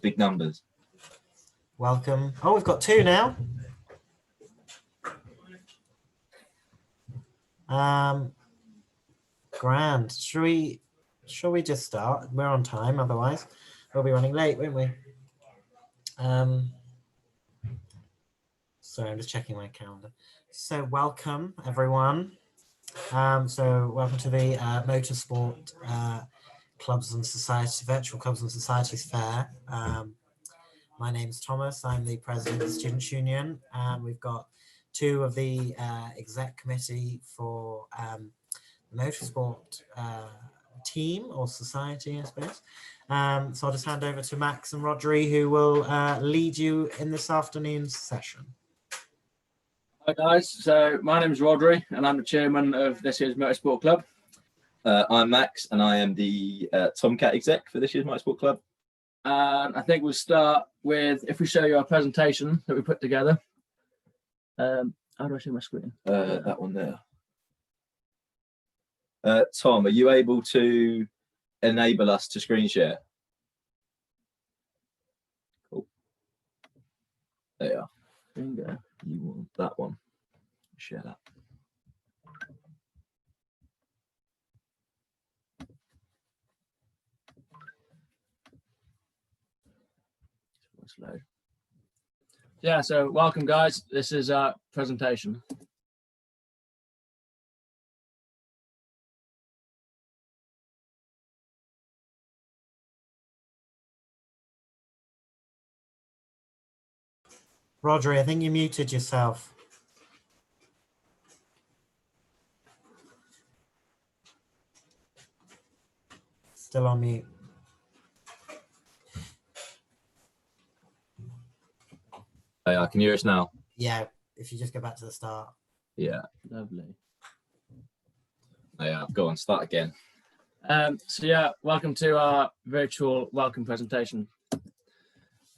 big numbers. Welcome. Oh, we've got two now. Grand. Shall we just start? We're on time, otherwise we'll be running late, won't we? Sorry, I'm just checking my calendar. So welcome, everyone. So welcome to the Motorsport Clubs and Society, Virtual Clubs and Societies Fair. My name's Thomas. I'm the president of the Students' Union, and we've got two of the exec committee for the Motorsport team or society, I suppose. So I'll just hand over to Max and Rodri, who will lead you in this afternoon's session. Hi guys, so my name is Rodri and I'm the chairman of this year's Motorsport Club. I'm Max and I am the Tomcat exec for this year's Motorsport Club. And I think we'll start with, if we show you our presentation that we put together. How do I show my screen? That one there. Tom, are you able to enable us to screen share? Cool. There you are. Bingo. You want that one? Share that. Slow. Yeah, so welcome guys. This is our presentation. Rodri, I think you muted yourself. Still on mute. Hey, I can hear us now. Yeah, if you just go back to the start. Yeah. Lovely. Oh, yeah, go on, start again. So yeah, welcome to our virtual welcome presentation.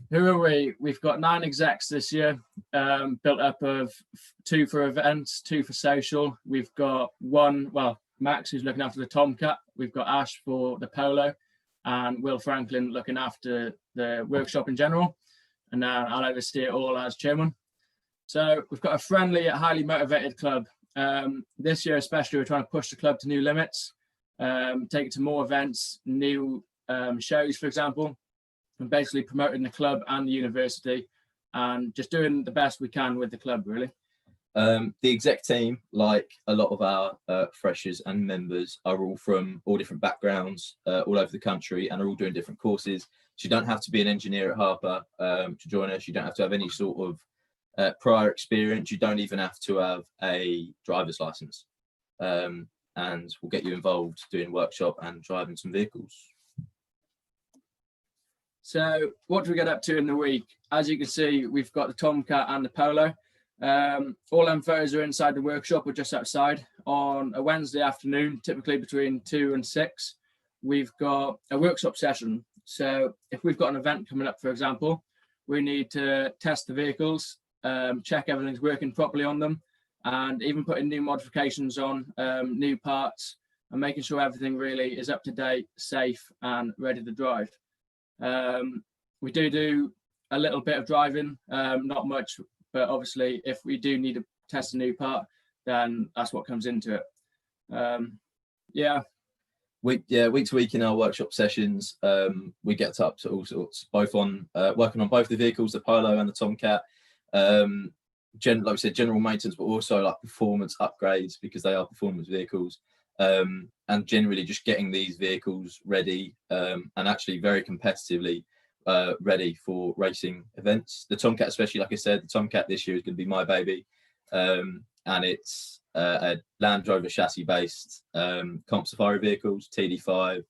Who are we? We've got 9 execs this year, built up of 2 for events, 2 for social. We've got Max, who's looking after the Tomcat. We've got Ash for the Polo, and Will Franklin looking after the workshop in general. And I'll oversee it all as chairman. So we've got a friendly, highly motivated club. This year especially, we're trying to push the club to new limits, take it to more events, new shows, for example, and basically promoting the club and the university and just doing the best we can with the club, really. The exec team, like a lot of our freshers and members, are all from all different backgrounds, all over the country, and are all doing different courses. So you don't have to be an engineer at Harper to join us. You don't have to have any sort of prior experience. You don't even have to have a driver's license. And we'll get you involved doing workshop and driving some vehicles. So what do we get up to in the week? As you can see, we've got the Tomcat and the Polo. All them photos are inside the workshop or just outside. On a Wednesday afternoon, typically between 2 and 6, we've got a workshop session. So if we've got an event coming up, for example, we need to test the vehicles, check everything's working properly on them, and even putting new modifications on, new parts, and making sure everything really is up to date, safe, and ready to drive. We do a little bit of driving, not much, but obviously if we do need to test a new part, then that's what comes into it. Week to week in our workshop sessions, we get up to all sorts, both on working on both the vehicles, the Polo and the Tomcat. Like we said, general maintenance, but also like performance upgrades because they are performance vehicles. And generally just getting these vehicles ready and actually very competitively ready for racing events. The Tomcat, especially, like I said, the Tomcat this year is going to be my baby, and it's a Land Rover chassis based comp safari vehicles, TD5,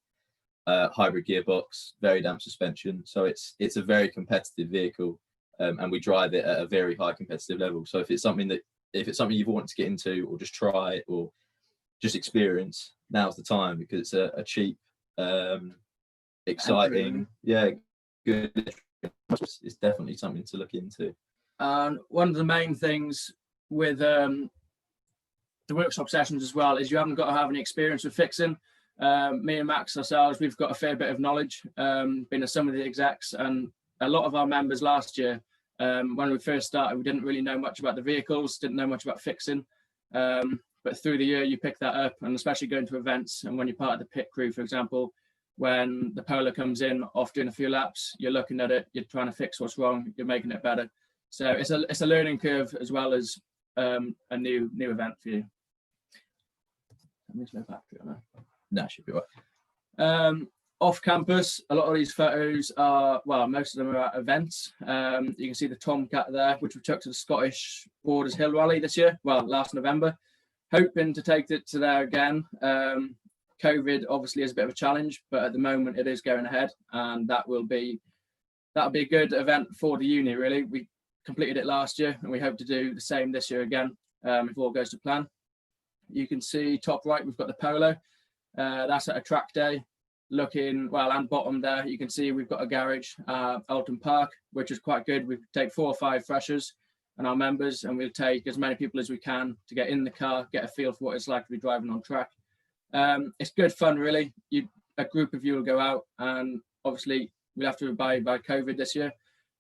hybrid gearbox, very damp suspension. So it's a very competitive vehicle, and we drive it at a very high competitive level. So if it's something you've wanted to get into or just try it or just experience, now's the time because it's a cheap, exciting, good. It's definitely something to look into. One of the main things with the workshop sessions as well is you haven't got to have any experience with fixing. Me and Max ourselves, we've got a fair bit of knowledge, been to some of the execs, and a lot of our members last year, when we first started, we didn't really know much about the vehicles, didn't know much about fixing. But through the year, you pick that up, and especially going to events, and when you're part of the pit crew, for example, when the Polo comes in off doing a few laps, you're looking at it, you're trying to fix what's wrong, you're making it better. So it's a learning curve as well as a new event for you. No, should be right. Off campus, a lot of these photos are, well, most of them are at events. You can see the Tomcat there, which we took to the Scottish Borders Hill Rally this year, well, last November. Hoping to take it to there again. COVID obviously is a bit of a challenge, but at the moment it is going ahead, and that'll be a good event for the uni, really. We completed it last year, and we hope to do the same this year again, if all goes to plan. You can see top right, we've got the Polo. That's at a track day. Looking, well, and bottom there, you can see we've got a garage, Alton Park, which is quite good. We take 4 or 5 freshers and our members, and we'll take as many people as we can to get in the car, get a feel for what it's like to be driving on track. It's good fun, really. A group of you will go out, and obviously we'll have to abide by COVID this year,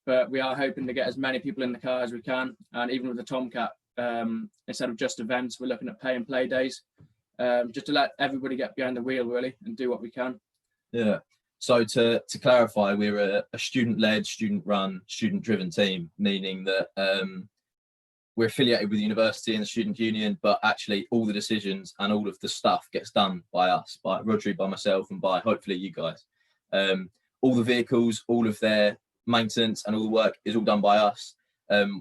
but we are hoping to get as many people in the car as we can. And even with the Tomcat, instead of just events, we're looking at pay and play days, just to let everybody get behind the wheel, really, and do what we can. Yeah. So to clarify, we're a student-led, student-run, student-driven team, meaning that we're affiliated with the university and the student union, but actually all the decisions and all of the stuff gets done by us, by Rodri, by myself, and by hopefully you guys. All the vehicles, all of their maintenance and all the work is all done by us.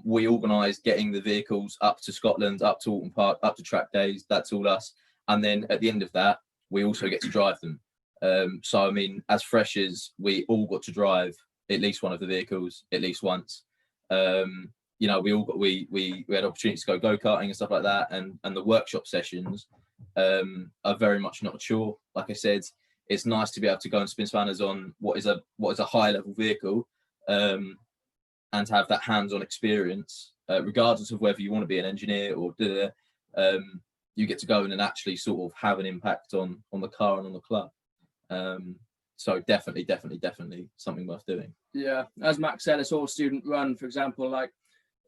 We organise getting the vehicles up to Scotland, up to Alton Park, up to track days. That's all us. And then at the end of that, we also get to drive them. So, I mean, as freshers, we all got to drive at least one of the vehicles at least once. You know, we had opportunities to go-karting and stuff like that. And the workshop sessions are very much not a chore. Like I said, it's nice to be able to go and spin spanners on what is a high level vehicle, and to have that hands-on experience, regardless of whether you want to be an engineer or you get to go in and actually sort of have an impact on the car and on the club. So definitely something worth doing. Yeah, as Max said, it's all student run. For example, like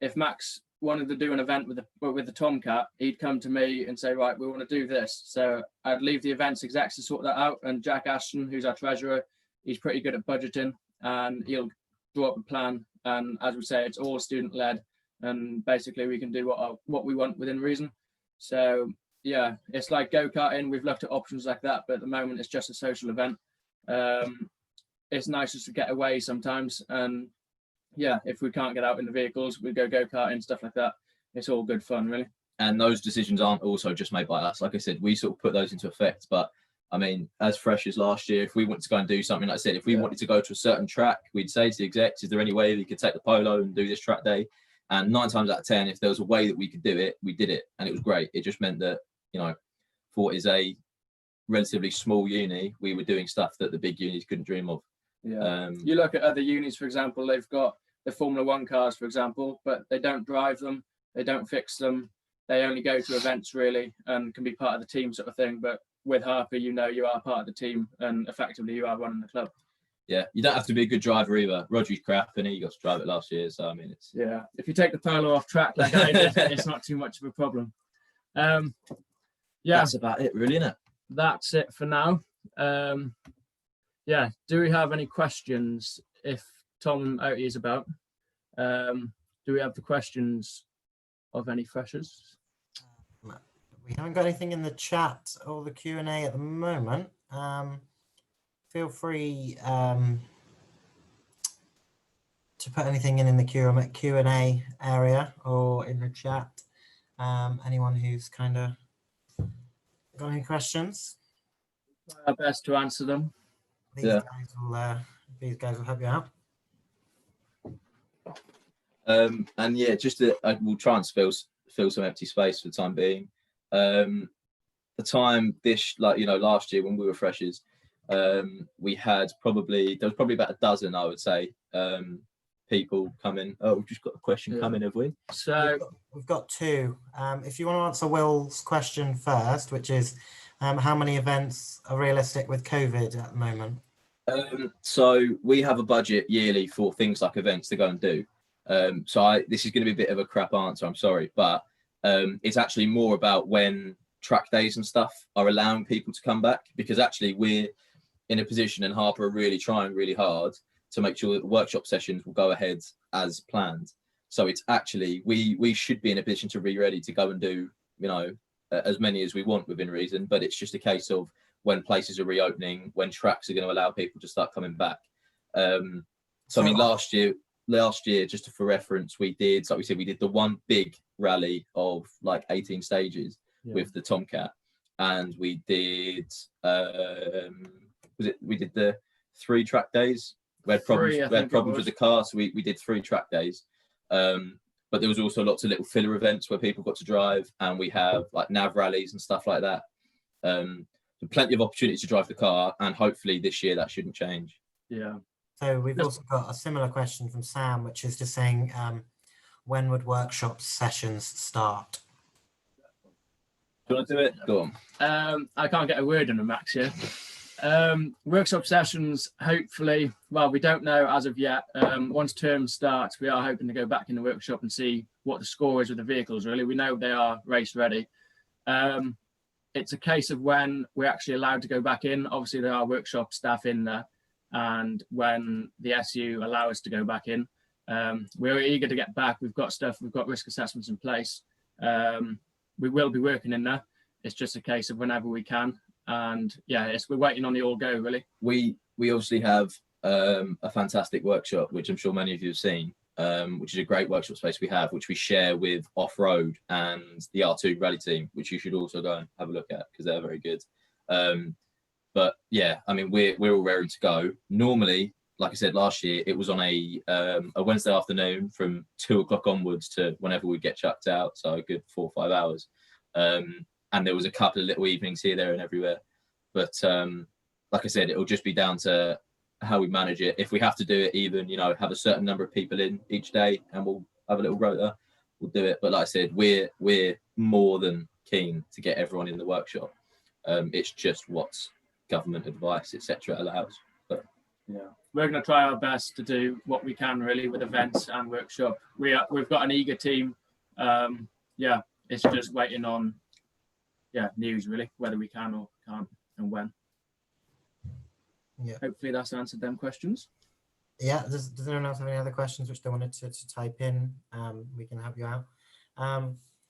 if Max wanted to do an event with the Tomcat, he'd come to me and say, right, we want to do this. So I'd leave the events execs to sort that out. And Jack Ashton, who's our treasurer, he's pretty good at budgeting, and he'll draw up a plan. And as we say, it's all student led, and basically we can do what we want within reason. So yeah, it's like go-karting. We've looked at options like that, but at the moment it's just a social event. It's nice just to get away sometimes, and yeah, if we can't get out in the vehicles, we go-karting, stuff like that. It's all good fun, really. And those decisions aren't also just made by us. Like I said, we sort of put those into effect. But I mean, as fresh as last year, if we wanted to go and do something, like I said, if we wanted to go to a certain track, we'd say to the execs, is there any way we could take the Polo and do this track day? And 9 times out of 10, if there was a way that we could do it, we did it, and it was great. It just meant that, you know, for what is a relatively small uni, we were doing stuff that the big unis couldn't dream of. Yeah. You look at other unis, for example, they've got the Formula One cars, for example, but they don't drive them, they don't fix them, they only go to events, really, and can be part of the team sort of thing. But with Harper, you know, you are part of the team, and effectively you are running the club. Yeah, you don't have to be a good driver either. Rodri's crap, and he got to drive it last year, so I mean, it's if you take the Polo off track like I did, it's not too much of a problem. Yeah, that's about it, really, isn't it? That's it for now. Yeah, do we have any questions? If Tom out is about, do we have the questions of any freshers? We haven't got anything in the chat or the Q&A at the moment. Feel free to put anything in the Q&A area or in the chat. Anyone who's kind of got any questions? Our best to answer them. These guys will help you out. And yeah, we'll try and fill some empty space for the time being. The time last year when we were freshers, we had there was probably about a dozen, I would say, people coming. Oh, we've just got a question coming, have we? So we've got 2. If you want to answer Will's question first, which is how many events are realistic with COVID at the moment? So we have a budget yearly for things like events to go and do. This is going to be a bit of a crap answer, I'm sorry, but it's actually more about when track days and stuff are allowing people to come back, because actually we're in a position, and Harper are really trying really hard to make sure that the workshop sessions will go ahead as planned. So it's actually, we should be in a position to be ready to go and do, as many as we want within reason, but it's just a case of when places are reopening, when tracks are going to allow people to start coming back. I mean, last year, just for reference, we did the one big rally of like 18 stages with the Tomcat, and we did we did the 3 track days. We had problems with the car, so we did 3 track days. But there was also lots of little filler events where people got to drive, and we have like nav rallies and stuff like that. Plenty of opportunities to drive the car, and hopefully this year that shouldn't change. Yeah. So we've also got a similar question from Sam, which is just saying, when would workshop sessions start? Do you want to do it? Go on. I can't get a word in a Max here. Workshop sessions, hopefully, well, we don't know as of yet. Once term starts, we are hoping to go back in the workshop and see what the score is with the vehicles, really. We know they are race ready. It's a case of when we're actually allowed to go back in. Obviously, there are workshop staff in there, and when the SU allow us to go back in, we're eager to get back. We've got stuff, we've got risk assessments in place. We will be working in there. It's just a case of whenever we can. And yeah, we're waiting on the all go, really. We obviously have a fantastic workshop, which I'm sure many of you have seen, which is a great workshop space we have, which we share with Off-Road and the R2 rally team, which you should also go and have a look at because they're very good. But yeah, I mean, we're all raring to go. Normally, like I said, last year, it was on a Wednesday afternoon from 2 o'clock onwards to whenever we get chucked out. So a good 4 or 5 hours. And there was a couple of little evenings here, there and everywhere. But like I said, it'll just be down to how we manage it. If we have to do it, even, have a certain number of people in each day and we'll have a little rota, we'll do it. But like I said, we're more than keen to get everyone in the workshop. It's just what's government advice, etc. allows. But yeah, we're going to try our best to do what we can, really, with events and workshop. We've got an eager team. Yeah, it's just waiting on news, really, whether we can or can't and when. Yeah. Hopefully that's answered them questions. Yeah. Does anyone else have any other questions which they wanted to type in? We can help you out. I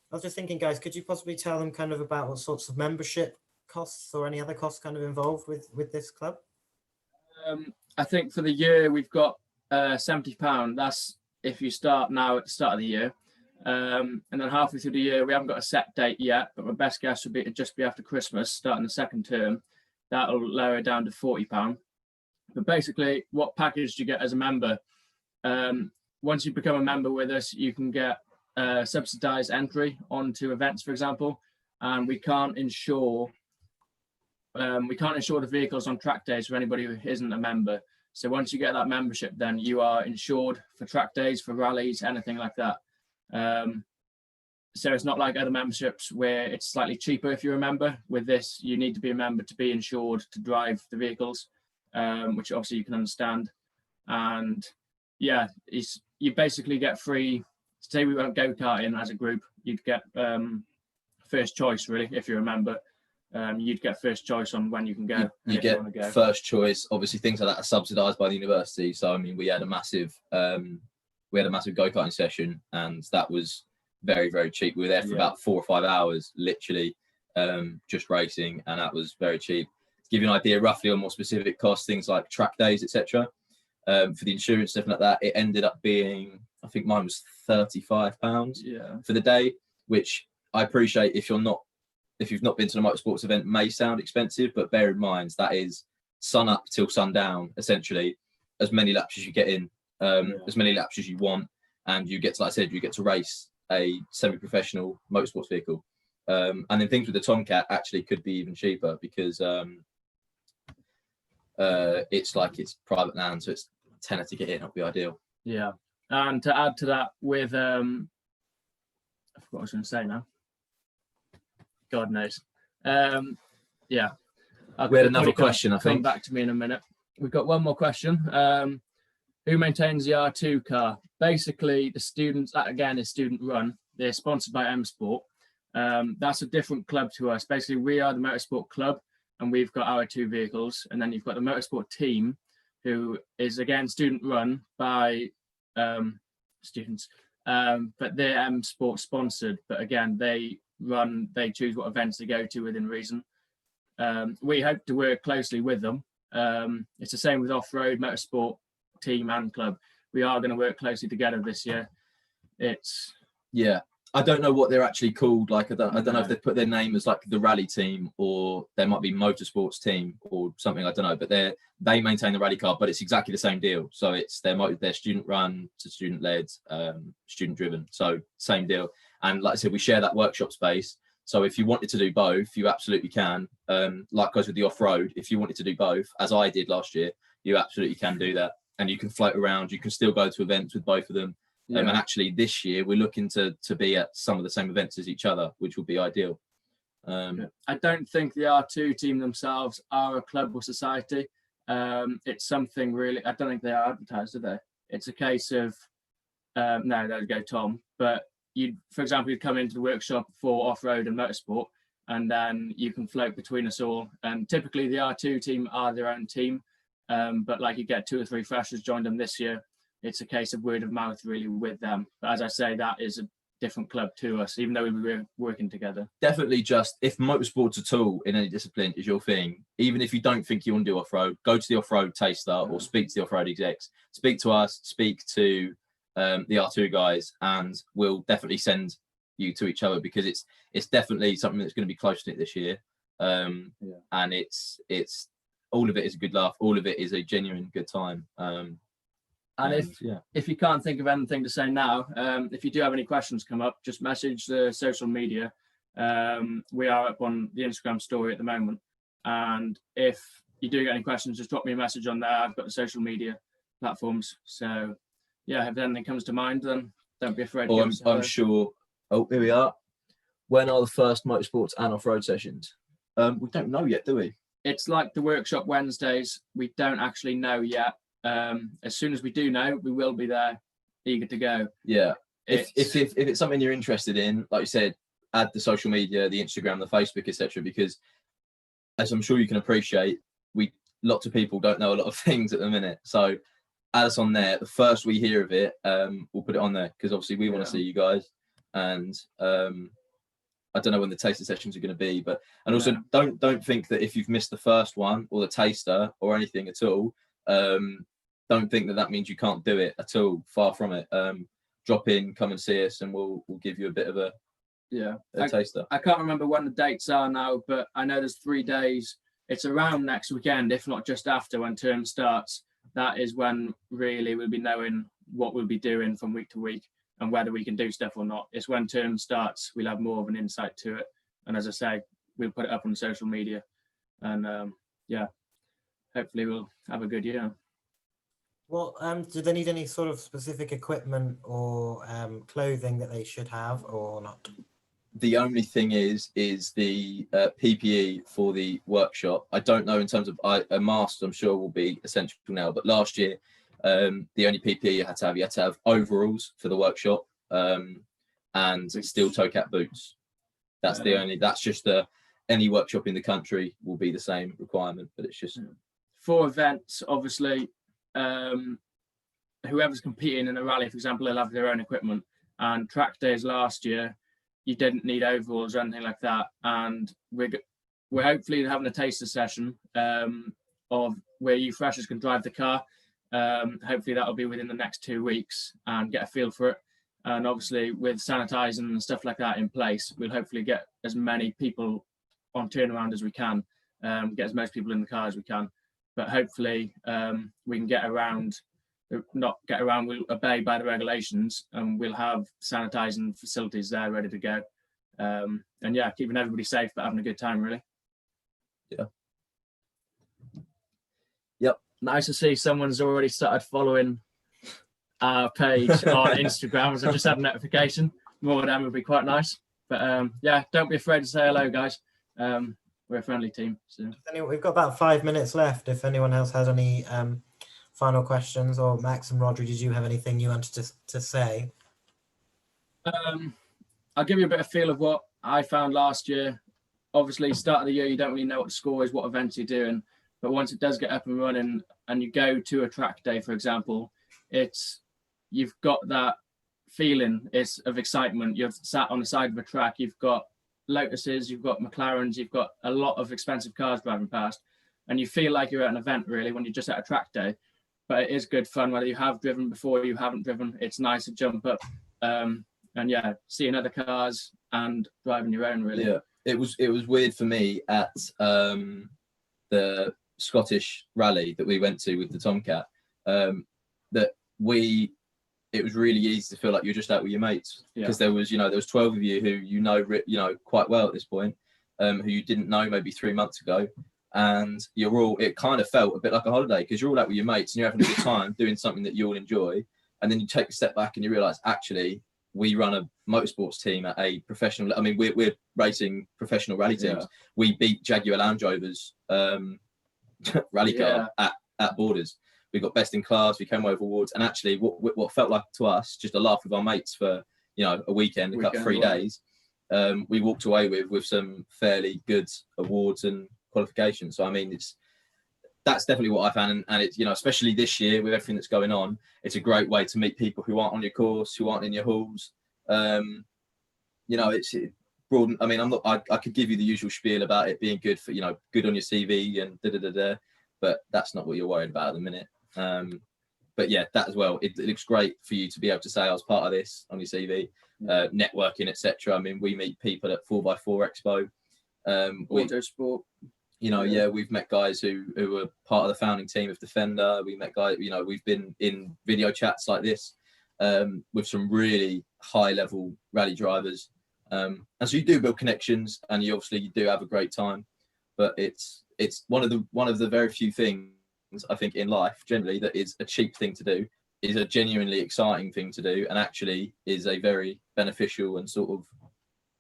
was just thinking, guys, could you possibly tell them kind of about what sorts of membership costs or any other costs kind of involved with this club? I think for the year we've got £70. That's if you start now at the start of the year. And then halfway through the year, we haven't got a set date yet, but my best guess would be to just be after Christmas, starting the second term. That'll lower it down to £40. But basically, what package do you get as a member? Once you become a member with us, you can get subsidised entry onto events, for example, and we can't insure the vehicles on track days for anybody who isn't a member. So once you get that membership, then you are insured for track days, for rallies, anything like that. So it's not like other memberships where it's slightly cheaper if you're a member. With this, you need to be a member to be insured to drive the vehicles, which obviously you can understand. And yeah, you basically get free. Say we went go-karting as a group, you'd get first choice, really, if you're a member. You'd get first choice on when you can go. You get first choice. Obviously, things like that are subsidised by the university. So I mean, we had a massive go-karting session, and that was very, very cheap. We were there for about 4 or 5 hours, literally, just racing, and that was very cheap. To give you an idea roughly on more specific costs, things like track days, etc. For the insurance, stuff like that, it ended up being, I think mine was £35 for the day, which I appreciate if you've not been to the motorsports event may sound expensive, but bear in mind that is sun up till sundown, essentially, as many laps as you get in, as many laps as you want, and you get to, like I said, you get to race a semi-professional motorsports vehicle. And then things with the Tomcat actually could be even cheaper because it's private land, so it's tenner to get in. That'd be ideal. Yeah, and to add to that, with I forgot what I was going to say now. God knows. Yeah. We had another question, I think. Come back to me in a minute. we've got one more question. Who maintains the R2 car? Basically, the students, that again is student run. They're sponsored by M Sport. That's a different club to us. Basically, we are the Motorsport club, and we've got our 2 vehicles. And then you've got the Motorsport team, who is again student run by students, but they're M Sport sponsored. But again, they choose what events they go to within reason. We hope to work closely with them. It's the same with off-road, Motorsport team and club. We are going to work closely together this year. I don't know what they're actually called. Like, I don't know if they put their name as like the rally team, or there might be Motorsports team or something. I don't know, but they maintain the rally car, but it's exactly the same deal. So it's their student run to student led, student driven. So same deal. And like I said, we share that workshop space. So if you wanted to do both, you absolutely can. Likewise with the off road, if you wanted to do both, as I did last year, you absolutely can do that. And you can float around. You can still go to events with both of them. And actually this year we're looking to be at some of the same events as each other, which will be ideal. I don't think the R2 team themselves are a club or society. It's something really, I don't think they are advertised, are they? It's a case of, no, there we go, Tom. But for example, you'd come into the workshop for off-road and motorsport, and then you can float between us all. And typically the R2 team are their own team. But like you get 2 or 3 freshers joined them this year. It's a case of word of mouth really with them. But as I say, that is a different club to us, even though we're working together. Definitely, just if motorsports at all in any discipline is your thing, even if you don't think you want to do off-road, go to the off-road taster or speak to the off-road execs. Speak to us, speak to the R2 guys, and we'll definitely send you to each other, because it's definitely something that's going to be close to it this year. And it's all of it is a good laugh. All of it is a genuine good time. And if you can't think of anything to say now, if you do have any questions come up, just message the social media. We are up on the Instagram story at the moment. And if you do get any questions, just drop me a message on there. I've got the social media platforms. So yeah, if anything comes to mind, then don't be afraid. I'm sure. Oh, here we are. When are the first motorsports and off-road sessions? We don't know yet, do we? It's like the workshop Wednesdays. We don't actually know yet. As soon as we do know, we will be there, eager to go. Yeah. If it's something you're interested in, like you said, add the social media, the Instagram, the Facebook, etc. Because as I'm sure you can appreciate, lots of people don't know a lot of things at the minute. So add us on there. The first we hear of it, we'll put it on there, because obviously we want to see you guys. And I don't know when the taster sessions are going to be, and also don't think that if you've missed the first one or the taster or anything at all, don't think that means you can't do it at all. Far from it. Drop in, come and see us, and we'll give you a bit of a taster. I can't remember when the dates are now, but I know there's 3 days. It's around next weekend, if not just after, when term starts. That is when really we'll be knowing what we'll be doing from week to week and whether we can do stuff or not. It's when term starts, we'll have more of an insight to it. And as I say, we'll put it up on social media. And hopefully we'll have a good year. Well, do they need any sort of specific equipment or clothing that they should have, or not? The only thing is the PPE for the workshop. I don't know in terms of a mask, I'm sure will be essential now. But last year, the only PPE you had to have overalls for the workshop, and steel toe cap boots. That's any workshop in the country will be the same requirement, but it's just for events, obviously. Whoever's competing in a rally, for example, they'll have their own equipment. And track days last year, you didn't need overalls or anything like that. And we're hopefully having a taster session of where you freshers can drive the car. Hopefully that'll be within the next 2 weeks and get a feel for it. And obviously with sanitising and stuff like that in place, we'll hopefully get as many people on turnaround as we can, get as most people in the car as we can. But hopefully we can we'll obey by the regulations, and we'll have sanitising facilities there ready to go. And keeping everybody safe but having a good time, really. Yeah. Yep. Nice to see someone's already started following our page on Instagram. So I just had a notification. More of them would be quite nice. But don't be afraid to say hello, guys. we're a friendly team. So Anyway, we've got about 5 minutes left. If anyone else has any final questions, or Max and Rodri, did you have anything you wanted to say? I'll give you a bit of feel of what I found last year. Obviously, start of the year, you don't really know what the score is, what events you're doing. But once it does get up and running and you go to a track day, for example, you've got that feeling of excitement. You're sat on the side of a track. You've got Lotuses, you've got McLarens, you've got a lot of expensive cars driving past. And you feel like you're at an event, really, when you're just at a track day. But it is good fun, whether you have driven before, you haven't driven. It's nice to jump up and, yeah, seeing other cars and driving your own, really. Yeah. It was weird for me at the Scottish rally that we went to with the Tomcat, that it was really easy to feel like you're just out with your mates, because there was 12 of you who you know quite well at this point, who you didn't know maybe 3 months ago, and it kind of felt a bit like a holiday, because you're all out with your mates and you're having a good time doing something that you all enjoy, and then you take a step back and you realise, actually, we run a motorsports team at a professional. I mean, we're racing professional rally teams. Yeah. We beat Jaguar Land Rover's rally car at Borders. We got best in class. We came away with awards, and actually, what felt like to us just a laugh with our mates for a weekend, 3 days. We walked away with some fairly good awards and qualifications. So I mean, that's definitely what I found, and it's especially this year with everything that's going on, it's a great way to meet people who aren't on your course, who aren't in your halls. It's broaden. I mean, I could give you the usual spiel about it being good for good on your CV and but that's not what you're worried about at the minute. But yeah, that as well. It looks great for you to be able to say I was part of this on your CV, networking, etc. I mean, we meet people at 4x4 Expo, Motorsport. We've met guys who were part of the founding team of Defender. We met guys, we've been in video chats like this with some really high level rally drivers. And so you do build connections, and you do have a great time. But it's one of the very few things I think in life generally that is a cheap thing to do, is a genuinely exciting thing to do, and actually is a very beneficial and sort of.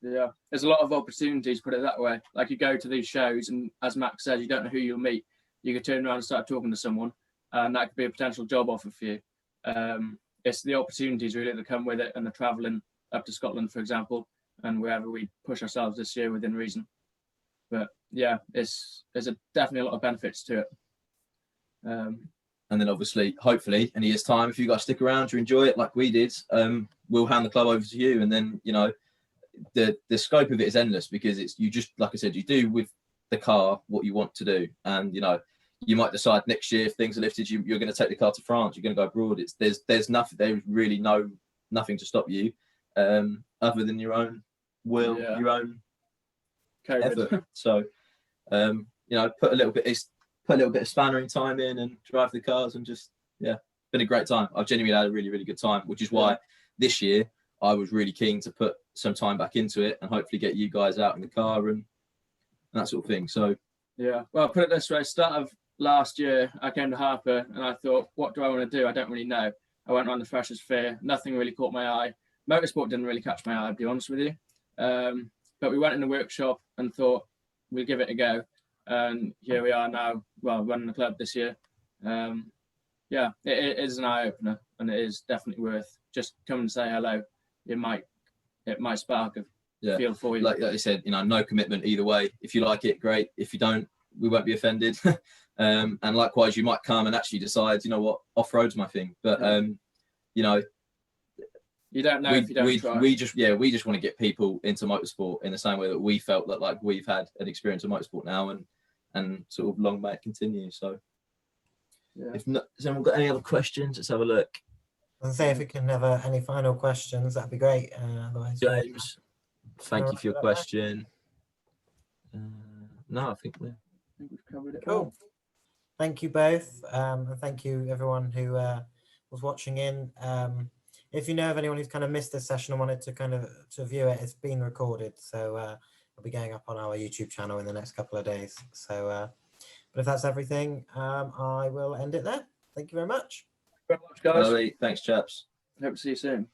Yeah, there's a lot of opportunities, put it that way. Like, you go to these shows, and as Max says, you don't know who you'll meet. You could turn around and start talking to someone, and that could be a potential job offer for you. It's the opportunities really that come with it, and the travelling up to Scotland, for example, and wherever we push ourselves this year within reason. But yeah, there's definitely a lot of benefits to it. And then obviously, hopefully, in a year's time, if you guys stick around to enjoy it like we did, we'll hand the club over to you, and then the scope of it is endless, because it's like I said, you do with the car what you want to do, and you might decide next year, if things are lifted, you're going to take the car to France, you're going to go abroad. There's really nothing to stop you, other than your own will, your own effort. So put a little bit of spannering time in and drive the cars, and just been a great time. I've genuinely had a really, really good time, which is why this year I was really keen to put some time back into it and hopefully get you guys out in the car and that sort of thing. So well, put it this way, start of last year I came to Harper and I thought, what do I want to do? I don't really know. I went around the Freshers' Fair, nothing really caught my eye. Motorsport didn't really catch my eye, to be honest with you. But we went in the workshop and thought we'll give it a go, and here we are now, running the club this year. It is an eye-opener, and it is definitely worth just come and say hello. It might spark a feel for you. Like I said, no commitment either way. If you like it, great. If you don't, we won't be offended. And likewise, you might come and actually decide, what, off-road's my thing. But you don't know if you don't try. We just want to get people into motorsport in the same way that we felt that like we've had an experience of motorsport now, and sort of long may it continue. So if not, has anyone got any other questions? Let's have a look. I'll say if we can have any final questions, that'd be great. Otherwise, James, thank you for your question. No, I think we've covered it. Cool. Thank you both, and thank you everyone who was watching in. If you know of anyone who's kind of missed this session and wanted to view it, it's been recorded, so it'll be going up on our YouTube channel in the next couple of days. So, but if that's everything, I will end it there. Thank you very much. Thank you very much, guys. Thanks, chaps. Hope to see you soon.